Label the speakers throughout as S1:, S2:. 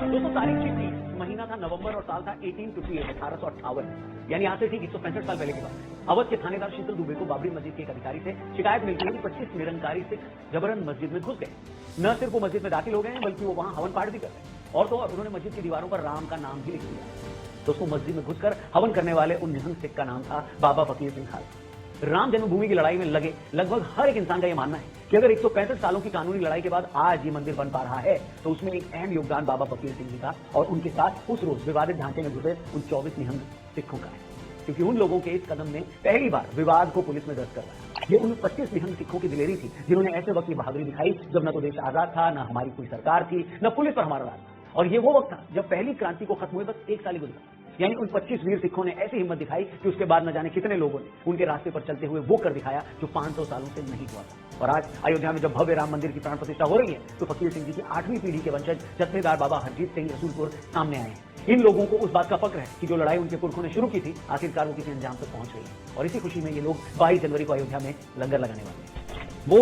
S1: दोस्तों तारीख थी 30, महीना था नवंबर और साल था 1858 यानी आज से ठीक 165 साल पहले की बात। अवध के थानेदार शीतल दुबे को बाबरी मस्जिद के एक अधिकारी से शिकायत मिलती है कि 25 निरंकारी सिख जबरन मस्जिद में घुस गए। न सिर्फ वो मस्जिद में दाखिल हो गए हैं बल्कि वो वहां हवन पाठ भी कर रहे हैं और तो और उन्होंने मस्जिद की दीवारों पर राम का नाम भी लिख दिया। दोस्तों मस्जिद में घुसकर हवन करने वाले उन निहंग सिख का नाम था बाबा फकीर सिंह खालसा। राम जन्मभूमि की लड़ाई में लगे लगभग हर एक इंसान का यह मानना है कि अगर 165 सालों की कानूनी लड़ाई के बाद आज ये मंदिर बन पा रहा है तो उसमें एक अहम योगदान बाबा फकीर सिंह जी का और उनके साथ उस रोज विवादित ढांचे में घुसे उन 24 निहंग सिखों का है, क्योंकि उन लोगों के इस कदम ने पहली बार विवाद को पुलिस में दर्ज करवाया। ये उन 25 निहंग सिखों की दिलेरी थी जिन्होंने ऐसे वक्त की बहादुरी दिखाई जब न तो देश आजाद था, न हमारी कोई सरकार थी, न पुलिस पर हमारा राज था। और ये वो वक्त था जब पहली क्रांति को खत्म हुए बस 1 साल ही गुजरा, यानी उन 25 वीर सिखों ने ऐसी हिम्मत दिखाई कि उसके बाद न जाने कितने लोगों ने उनके रास्ते पर चलते हुए वो कर दिखाया जो 500 सालों से नहीं हुआ था। और आज अयोध्या में जब भव्य राम मंदिर की प्राण प्रतिष्ठा हो रही है तो फकीर सिंह जी की 8वीं पीढ़ी के वंशज जत्थेदार बाबा हरजीत सिंह रसूलपुर सामने आए हैं। इन लोगों को उस बात का फक्र है कि जो लड़ाई उनके पुरखों ने शुरू की थी आखिरकार वो किसी अंजाम तक पहुंच गई है और इसी खुशी में ये लोग 22 जनवरी को अयोध्या में लंगर लगाने वाले हैं।
S2: वो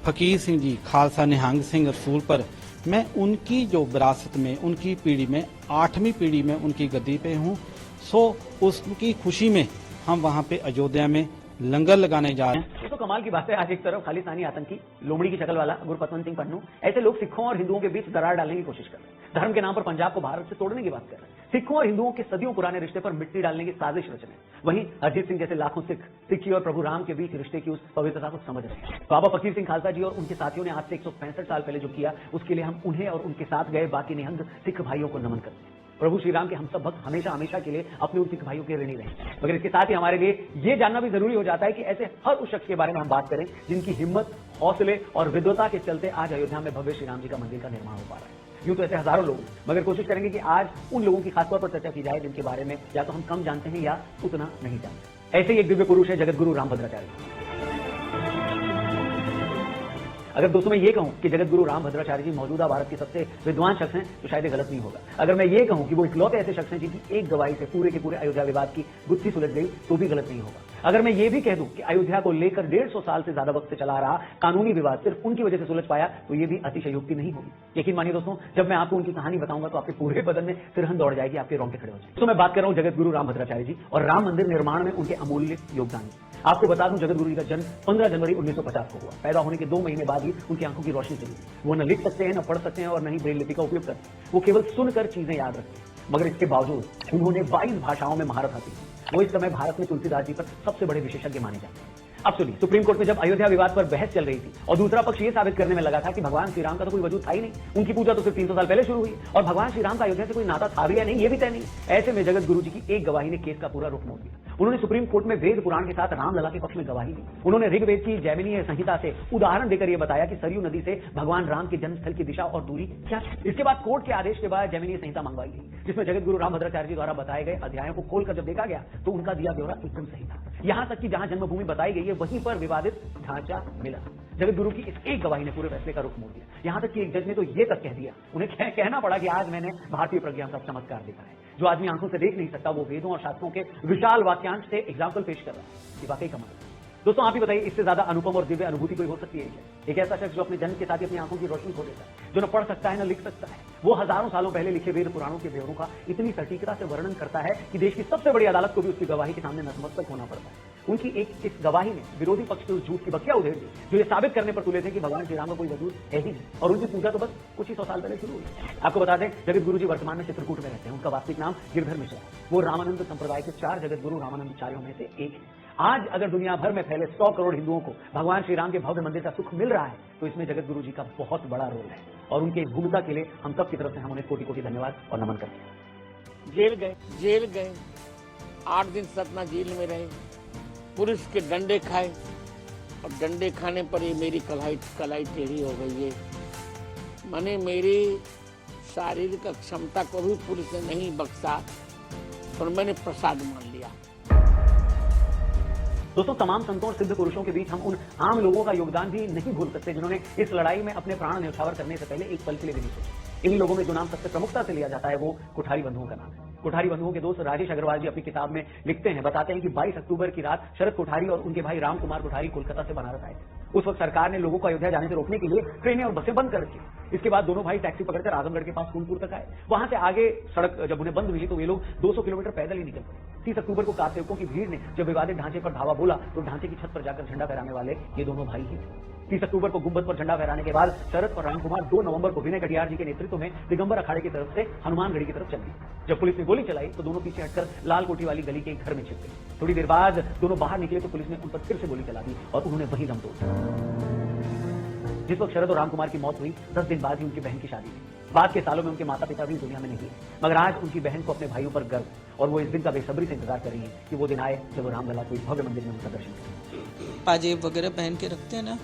S2: फकीर सिंह जी खालसा निहंग सिंह रसूल पर मैं उनकी जो विरासत में उनकी पीढ़ी में 8वीं पीढ़ी में उनकी गद्दी पे हूँ। सो उसकी खुशी में हम वहाँ पे अयोध्या में लंगर लगाने जा रहे हैं।
S1: तो कमाल की बात है, आज एक तरफ खालिस्तानी आतंकी लोमड़ी की शक्ल वाला गुरपतवंत सिंह पन्नू ऐसे लोग सिखों और हिंदुओं के बीच दरार डालने की कोशिश कर रहे हैं, धर्म के नाम पर पंजाब को भारत से तोड़ने की बात कर रहे हैं, सिखों और हिंदुओं के सदियों पुराने रिश्ते पर मिट्टी डालने की साजिश रच रहे हैं। वहीं हरजीत सिंह जैसे लाखों सिख सिक्खी और प्रभु राम के बीच रिश्ते की उस पवित्रता को समझ रहे हैं। बाबा फकीर सिंह खालसा जी और उनके साथियों ने आज से 165 साल पहले जो किया उसके लिए हम उन्हें और उनके साथ गए बाकी निहंग सिख भाइयों को नमन करते हैं। प्रभु श्री राम के हम सब भक्त हमेशा हमेशा के लिए अपने उन सिख भाइयों के ऋणी रहे। मगर इसके साथ ही हमारे लिए ये जानना भी जरूरी हो जाता है कि ऐसे हर उस शख्स के बारे में हम बात करें जिनकी हिम्मत, हौसले और विद्वता के चलते आज अयोध्या में भव्य श्री राम जी का मंदिर का निर्माण हो पा रहा है। यूं तो ऐसे हजारों लोग, मगर कोशिश करेंगे कि आज उन लोगों की खासतौर पर चर्चा की जाए जिनके बारे में या तो हम कम जानते हैं या उतना नहीं जानते। ऐसे ही एक दिव्य पुरुष है जगत गुरु रामभद्राचार्य। अगर दोस्तों मैं ये कहूं कि जगत गुरु रामभद्राचार्य जी मौजूदा भारत के सबसे विद्वान शख्स हैं तो शायद गलत नहीं होगा। अगर मैं ये कहूं कि वो इकलौते ऐसे शख्स हैं जिनकी एक गवाही से पूरे के पूरे अयोध्या विवाद की गुत्थी सुलझ गई तो भी गलत नहीं होगा। अगर मैं ये भी कह दूं कि अयोध्या को लेकर 150 साल से ज्यादा वक्त से चला रहा कानूनी विवाद सिर्फ उनकी वजह से सुलझ पाया तो ये भी अतिशयोक्ति नहीं होगी। यकीन मानिए दोस्तों, जब मैं आपको उनकी कहानी बताऊंगा तो आपके पूरे बदन में सिरहन दौड़ जाएगी, आपके रोंगटे खड़े हो जाएंगे। तो मैं बात कर रहा हूं जगत गुरु रामभद्राचार्य जी और राम मंदिर निर्माण में उनके अमूल्य योगदान की। आपको बता दूं जगत गुरु जी का जन्म 15 जनवरी 1950 को हुआ। पैदा होने के 2 महीने बाद ही उनकी आंखों की रोशनी चली। वो न लिख सकते हैं, न पढ़ सकते हैं और न ही ब्रेल लिपि का उपयोग करते हैं। वो केवल सुनकर चीजें याद रखते हैं, मगर इसके बावजूद उन्होंने 22 भाषाओं में महारत हासिल की। वो इस समय भारत में तुलसीदास जी पर सबसे बड़े विशेषज्ञ माने जाते हैं। अब सुनिए, सुप्रीम कोर्ट में जब अयोध्या विवाद पर बहस चल रही थी और दूसरा पक्ष ये साबित करने में लगा था कि भगवान श्री राम का तो कोई वजूद था ही नहीं, उनकी पूजा तो सिर्फ 300 साल पहले शुरू हुई और भगवान श्री राम का अयोध्या से कोई नाता था भी या नहीं ये भी तय नहीं। ऐसे में जगत गुरु जी की एक गवाही ने केस का पूरा रुख मोड़ दिया। उन्होंने सुप्रीम कोर्ट में वेद पुराण के साथ रामलला के पक्ष में गवाही दी। उन्होंने ऋग्वेद की जैमिनीय संहिता से उदाहरण देकर यह बताया कि सरयू नदी से भगवान राम के जन्मस्थल की दिशा और दूरी क्या है। इसके बाद कोर्ट के आदेश के बाद जैमिनीय संहिता मंगवाई गई जिसमें जगत गुरु रामभद्राचार्य जी द्वारा बताए गए अध्यायों को खोलकर जब देखा गया तो उनका दिया ब्यौरा एकदम सही था। यहां तक कि जहां जन्मभूमि बताई गई है वहीं पर विवादित ढांचा मिला। जगत गुरु की इस एक गवाही ने पूरे फैसले का रुख मोड़ दिया। यहां तक कि एक जज ने तो ये तक कह दिया, उन्हें कहना पड़ा कि आज मैंने भारतीय प्रज्ञा का चमत्कार देखा है। जो आदमी आंखों से देख नहीं सकता वो वेदों और शास्त्रों के विशाल वाक्यांश से एग्जाम्पल पेश कर रहा है। ये वाकई कमाल है। दोस्तों आप ही बताइए, इससे ज्यादा अनुपम और दिव्य अनुभूति कोई हो सकती है क्या? एक ऐसा शख्स जो अपने जन्म के साथ ही अपनी आंखों की रोशनी खो देता है, जो न पढ़ सकता है न लिख सकता है, वो हजारों सालों पहले लिखे वेद पुराणों के ब्यौरों का इतनी सटीकता से वर्णन करता है कि देश की सबसे बड़ी अदालत को भी उसकी गवाही के सामने नतमस्तक होना पड़ता है। उनकी एक इस गवाही ने विरोधी पक्ष के उस झूठ की बखिया उधेड़ दी जो ये साबित करने पर तुले थे कि भगवान श्री राम का कोई वजूद है ही नहीं और उनकी पूजा तो बस कुछ ही 100 साल पहले शुरू हुई। आपको बता दें जगत गुरु जी वर्तमान में चित्रकूट में रहते हैं। उनका वास्तविक नाम गिरधर मिश्रा। वो रामानंद संप्रदाय के 4 जगत गुरु रामानंदाचार्यों में से एक है। आज अगर दुनिया भर में फैले 100 करोड़ हिंदुओं को भगवान श्री राम के भव्य मंदिर का सुख मिल रहा है तो इसमें जगत गुरु जी का बहुत बड़ा रोल है और उनके इस भूमिका के लिए हम सब की तरफ से हम उन्हें कोटि कोटि धन्यवाद और नमन करते हैं।
S3: जेल गए 8 दिन सतना जेल में रहे, पुलिस के डंडे खाए और डंडे खाने पर ये मेरी कलाई टेढ़ी हो गई है। मैंने मेरी शारीरिक क्षमता को भी पुलिस ने नहीं बख्शा और मैंने प्रसाद मान लिया।
S1: दोस्तों तमाम संतों और सिद्ध पुरुषों के बीच हम उन आम लोगों का योगदान भी नहीं भूल सकते जिन्होंने इस लड़ाई में अपने प्राण न्यौछावर करने से पहले एक पल के लिए भी नहीं सोचा। इन लोगों में जो नाम सबसे प्रमुखता से लिया जाता है वो कोठारी बंधुओं का नाम है। कोठारी बंधुओं के दोस्त राजेश अग्रवाल जी अपनी किताब में लिखते हैं, बताते हैं कि 22 अक्टूबर की रात शरद कोठारी और उनके भाई राम कुमार कोठारी कोलकाता से बनारस आए थे। उस वक्त सरकार ने लोगों को अयोध्या जाने से रोकने के लिए ट्रेनें और बसें बंद कर रखी। इसके बाद दोनों भाई टैक्सी पकड़कर आजमगढ़ के पास फूलपुर तक आए। वहां से आगे सड़क जब उन्हें बंद मिली तो वे लोग 200 किलोमीटर पैदल ही निकल पड़े। 30 अक्टूबर को कार सेवकों की भीड़ ने जब विवादित ढांचे पर धावा बोला तो ढांचे की छत पर जाकर झंडा फहराने वाले ये दोनों भाई ही थे। 30 अक्टूबर को गुंबद पर झंडा फहराने के बाद शरद और रामकुमार 2 नवंबर को विनय कटियार जी के नेतृत्व में दिगंबर अखाड़े की तरफ से हनुमानगढ़ी की तरफ चल दिए। जब पुलिस ने गोली चलाई तो दोनों पीछे हटकर लाल कोठी वाली गली के एक घर में छिप गए। थोड़ी देर बाद दोनों बाहर निकले तो पुलिस ने उन पर फिर से गोली चला दी और उन्होंने वहीं दम तोड़ दिया। जिस वक्त शरद और रामकुमार की मौत हुई 10 दिन बाद ही उनकी बहन की शादी हुई। बाद के सालों में उनके माता पिता भी दुनिया में नहीं है, मगर आज उनकी बहन को अपने भाइयों पर गर्व और वो इस दिन का बेसब्री से इंतजार कर रही है कि वो दिन आए जब वो रामलला को भव्य मंदिर में उनका दर्शन करें।
S4: पाजेब वगैरह पहन के रखते हैं ना,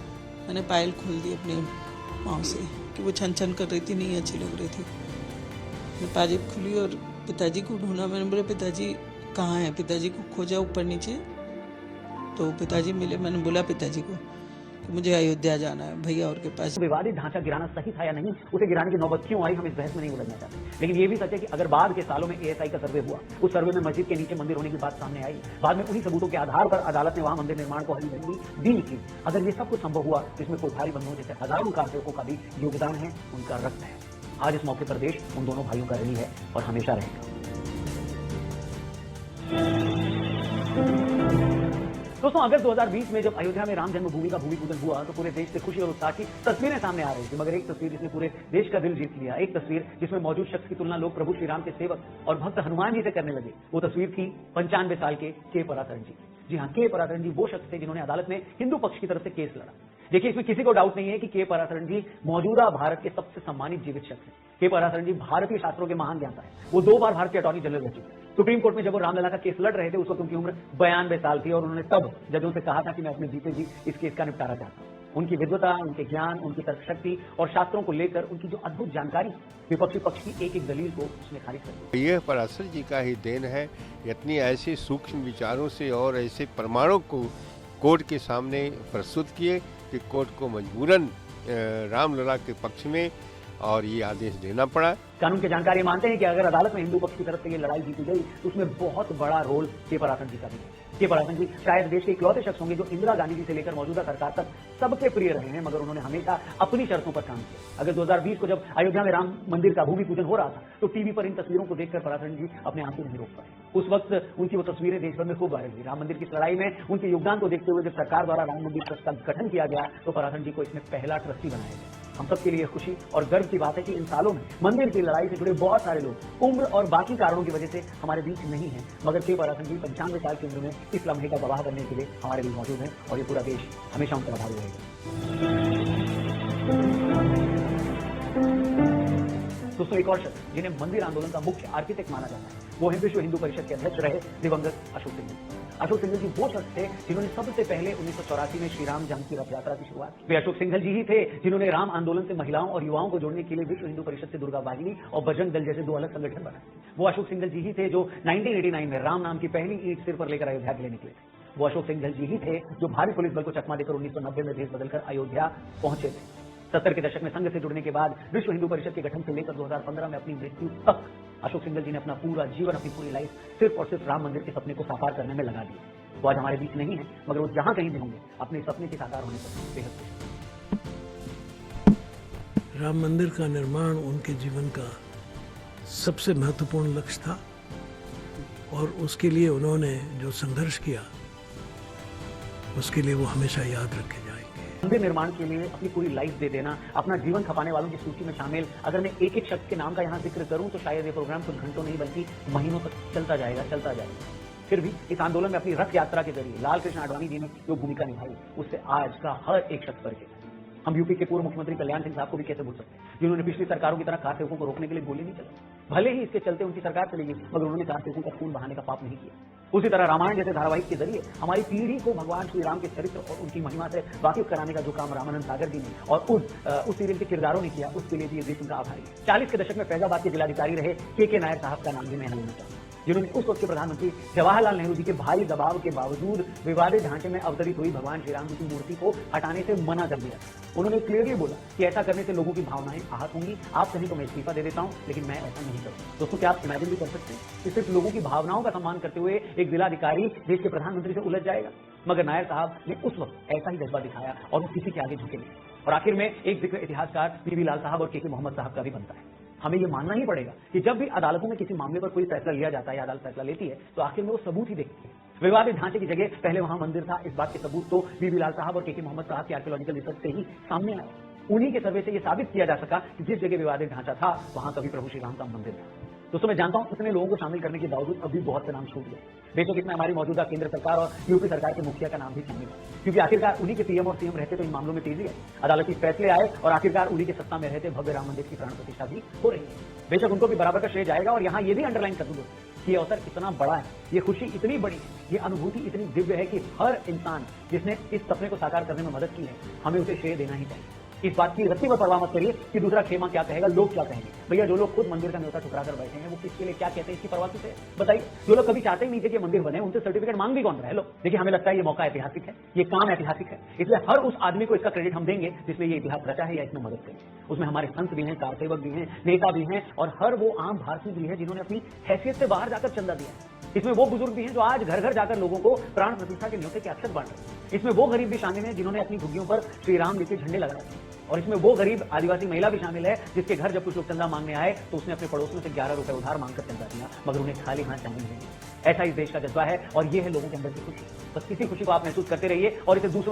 S4: मैंने पायल खोल दी अपनी माँ से कि वो छन छन कर रही थी, नहीं अच्छी लग रही थी। मैं पाजेब खुली और पिताजी को ढूंढा। मैंने बोला पिताजी कहाँ हैं, पिताजी को खोजा ऊपर नीचे तो पिताजी मिले। मैंने बोला पिताजी को कि मुझे अयोध्या जाना है भैया और के पास।
S1: विवादित ढांचा गिराना सही था या नहीं, उसे गिराने की नौबत क्यों आई, हम इस बहस में नहीं उलझना चाहते। लेकिन ये भी सच है कि अगर बाद के सालों में एएसआई का सर्वे हुआ, उस सर्वे में मस्जिद के नीचे मंदिर होने की बात सामने आई, बाद में उन्हीं सबूतों के आधार पर अदालत ने वहां मंदिर निर्माण को हरी झंडी दी थी। अगर ये सब कुछ संभव हुआ जिसमें कोठारी बंधुओं जैसे हजारों कारसेवकों का भी योगदान है, उनका रक्त है। आज इस मौके पर देश उन दोनों भाइयों का ऋणी है और हमेशा रहेगा। दोस्तों, अगस्त 2020 में जब अयोध्या में राम जन्मभूमि का भूमि पूजन हुआ तो पूरे देश से खुशी और उत्साह की तस्वीरें सामने आ रही थी, मगर एक तस्वीर जिसने पूरे देश का दिल जीत लिया, एक तस्वीर जिसमें मौजूद शख्स की तुलना लोग प्रभु श्री राम के सेवक और भक्त हनुमान जी से करने लगे, वो तस्वीर थी 95 साल के पराशरन जी। जी हाँ, के पराशरन जी वो शख्स थे जिन्होंने अदालत में हिंदू पक्ष की तरफ से केस लड़ा। देखिए, इसमें किसी को डाउट नहीं है कि के पराशरन जी मौजूदा भारत के सबसे सम्मानित जीवित शख्स हैं। के पराशरन जी भारतीय शास्त्रों के महान ज्ञाता हैं। वो 2 बार भारत के अटॉर्नी जनरल रह चुके हैं। सुप्रीम कोर्ट में जब वो रामलला का केस लड़ रहे थे उस वक्त उनकी उम्र 92 साल थी और उन्होंने तब जजों से कहा था कि मैं अपने जीते जी इस केस का निपटारा चाहता हूं। उनकी विद्वता, उनके ज्ञान, उनकी तर्क शक्ति और शास्त्रों को लेकर उनकी जो अद्भुत जानकारी, विपक्षी पक्ष की एक एक दलील को उसने खारिज कर दिया।
S5: यह पराशर जी का ही देन है। इतनी ऐसे सूक्ष्म विचारों से और ऐसे प्रमाणों को कोर्ट के सामने प्रस्तुत किए कि कोर्ट को मजबूरन रामलला के पक्ष में और ये आदेश देना पड़ा।
S1: कानून के जानकारी मानते हैं कि अगर अदालत में हिंदू पक्ष की तरफ से ये लड़ाई जीती गई तो उसमें बहुत बड़ा रोल के पराशरन जी का भी है। के पराशरन जी शायद देश के इकलौते शख्स होंगे जो इंदिरा गांधी जी से लेकर मौजूदा सरकार तक सबके प्रिय रहे हैं, मगर उन्होंने हमेशा अपनी शर्तों पर काम किया। अगर 2020 को जब अयोध्या में राम मंदिर का भूमि पूजन हो रहा था तो टीवी पर इन तस्वीरों को देखकर पराशरन जी अपने आंसू नहीं रोक पाए। उस वक्त उनकी वो तस्वीरें देश भर में खूब वायरल हुई। राम मंदिर की लड़ाई में उनके योगदान को देखते हुए जब सरकार द्वारा राम मंदिर ट्रस्ट का गठन किया गया तो पराशरन जी को इसमें पहला ट्रस्टी बनाया गया। हम सबके लिए खुशी और गर्व की बात है कि इन सालों में मंदिर की लड़ाई से जुड़े बहुत सारे लोग उम्र और बाकी कारणों की वजह से हमारे बीच नहीं है, मगर के पराशरन जी 95 साल की उम्र में इस लम्हे का गवाह बनने के लिए हमारे बीच मौजूद हैं और ये पूरा देश हमेशा उनका आभारी रहेगा। दोस्तों, एक और शख्स जिन्हें मंदिर आंदोलन का मुख्य आर्किटेक्ट माना जाता है वो है विश्व हिंदू परिषद के अध्यक्ष रहे दिवंगत अशोक सिंघल। अशोक सिंघल जी वो शख्स थे जिन्होंने सबसे पहले 1984 में श्री राम जानकी रथ यात्रा की शुरुआत की। वे अशोक सिंघल जी ही थे जिन्होंने राम आंदोलन से महिलाओं और युवाओं को जोड़ने के लिए विश्व हिंदू परिषद से दुर्गा वाहिनी और बजरंग दल जैसे 2 अलग संगठन बनाए। वो अशोक सिंघल जी ही थे जो 1989 में राम नाम की पहली ईंट सिर पर लेकर अयोध्या के लिए निकले थे। वो अशोक सिंघल जी ही थे जो भारी पुलिस बल को चकमा देकर 1990 में भेष बदलकर अयोध्या पहुंचे थे। 70 के दशक में संघ से जुड़ने के बाद विश्व हिंदू परिषद के गठन से लेकर 2015 में अपनी मृत्यु तक अशोक सिंघल जी ने अपना पूरा जीवन, अपनी पूरी लाइफ सिर्फ और सिर्फ राम मंदिर के सपने को साकार करने में लगा दिया। वो आज हमारे बीच नहीं है, मगर वो जहां कहीं भी होंगे अपने सपने के साकार होने पर बेहद खुश हैं।
S6: राम मंदिर का निर्माण उनके जीवन का सबसे महत्वपूर्ण लक्ष्य था और उसके लिए उन्होंने जो संघर्ष किया उसके लिए वो हमेशा याद रखे जाएंगे।
S1: मंदिर निर्माण के लिए अपनी पूरी लाइफ दे देना, अपना जीवन खपाने वालों की सूची में शामिल अगर मैं एक एक शख्स के नाम का यहाँ जिक्र करूं तो शायद ये प्रोग्राम कुछ घंटों नहीं बल्कि महीनों तक चलता जाएगा। फिर भी इस आंदोलन में अपनी रथ यात्रा के जरिए लाल कृष्ण आडवाणी जी ने जो भूमिका निभाई उससे आज का हर एक शख्स परिचित है। हम यूपी के पूर्व मुख्यमंत्री कल्याण सिंह साहब को भी कैसे भूल सकते हैं, जिन्होंने पिछली सरकारों की तरह कारसेवकों को रोकने के लिए गोली नहीं चलाई। भले ही इसके चलते उनकी सरकार चली गई, मगर उन्होंने कारसेवकों का खून बहाने का पाप नहीं किया। उसी तरह रामायण जैसे धारावाहिक के जरिए हमारी पीढ़ी को भगवान श्री राम के चरित्र और उनकी महिमा से वाकिफ कराने का जो काम रामानंद सागर जी ने और उस सीरियल के किरदारों ने किया, उसके लिए भी ये देश उनका आभारी है। 40 के दशक में फैजाबाद के जिलाधिकारी रहे के नायर साहब का नाम भी मैं यहाँ लेना चाहूँगा, जिन्होंने उस वक्त के प्रधानमंत्री जवाहरलाल नेहरू जी के भारी दबाव के बावजूद विवादित ढांचे में अवतरित हुई भगवान श्री राम जी की मूर्ति को हटाने से मना कर दिया। उन्होंने क्लियरली बोला कि ऐसा करने से लोगों की भावनाएं आहत होंगी, आप कहीं तो मैं इस्तीफा दे देता हूं, लेकिन मैं ऐसा नहीं करूंगा। दोस्तों, क्या आप इमेजिन भी कर सकते हैं कि सिर्फ लोगों की भावनाओं का सम्मान करते हुए एक जिलाधिकारी देश के प्रधानमंत्री से उलझ जाएगा? मगर नायर साहब ने उस वक्त ऐसा ही जज्बा दिखाया और वो किसी के आगे झुके नहीं। और आखिर में एक जिक्र इतिहासकार पीवी लाल साहब और के मोहम्मद साहब का भी बनता है। हमें ये मानना ही पड़ेगा कि जब भी अदालतों में किसी मामले पर कोई फैसला लिया जाता है या अदालत फैसला लेती है तो आखिर में वो सबूत ही देखती है। विवादित ढांचे की जगह पहले वहां मंदिर था, इस बात के सबूत तो बीबी लाल साहब और के मोहम्मद साहब की आर्कियोलॉजिकल रिसर्च से ही सामने आए। उन्हीं के सर्वे से यह साबित किया जा सका कि जिस जगह विवादित ढांचा था वहां कभी प्रभु श्री राम का मंदिर था। दोस्तों मैं जानता हूं इतने लोगों को शामिल करने के बावजूद अभी बहुत से नाम छूट गए। बेशक इसमें हमारी मौजूदा केंद्र सरकार और यूपी सरकार के मुखिया का नाम भी शामिल है, क्योंकि आखिरकार उन्हीं के पीएम और सीएम रहते तो इन मामलों में तेजी आई, अदालती फैसले आए और आखिरकार उन्हीं के सत्ता में रहते भव्य राम मंदिर की प्राण प्रतिष्ठा भी हो रही है। बेशक उनको भी बराबर का श्रेय जाएगा और यहाँ ये भी अंडरलाइन कर दूंगा कि ये अवसर इतना बड़ा है, ये खुशी इतनी बड़ी है, ये अनुभूति इतनी दिव्य है कि हर इंसान जिसने इस सपने को साकार करने में मदद की है हमें उसे श्रेय देना ही चाहिए। इस बात की रत्ती पर परवाह मत करिए कि दूसरा क्षेमा क्या कहेगा, लोग क्या कहेंगे। भैया जो लोग खुद मंदिर का न्योता ठुकरा कर बैठे हैं वो किसके लिए क्या कहते हैं इसकी परवाह किसे बताइए। जो लोग कभी चाहते ही नहीं थे कि मंदिर बने उनसे सर्टिफिकेट मांग भी कौन रहा है। लो देखिए हमें लगता है ये मौका ऐतिहासिक है, ये काम ऐतिहासिक है, इसलिए हर उस आदमी को इसका क्रेडिट हम देंगे जिसने ये इतिहास रचा है या इसमें मदद करी। उसमें हमारे संत भी हैं, कारसेवक भी हैं, नेता भी हैं और हर वो आम भारतीय भी है जिन्होंने अपनी हैसियत से बाहर जाकर चंदा दिया है। इसमें वो बुजुर्ग भी हैं जो आज घर घर जाकर लोगों को प्राण प्रतिष्ठा के न्योते के अक्षर बांट रहे हैं। इसमें वो गरीब भी शामिल हैं जिन्होंने अपनी झुग्गियों पर श्री राम लिखे झंडे लगाए हैं। और इसमें वो गरीब आदिवासी महिला भी शामिल है जिसके घर जब कुछ लोग चंदा मांगने आए तो उसने अपने पड़ोसियों से 11 रुपए उधार मांगकर चंदा दिया, मगर उन्हें खाली हाथ जाने नहीं दिया। ऐसा इस देश का जज्बा है और ये है लोगों के अंदर की खुशी। बस इसी खुशी को आप महसूस करते रहिए और इसे दूसरों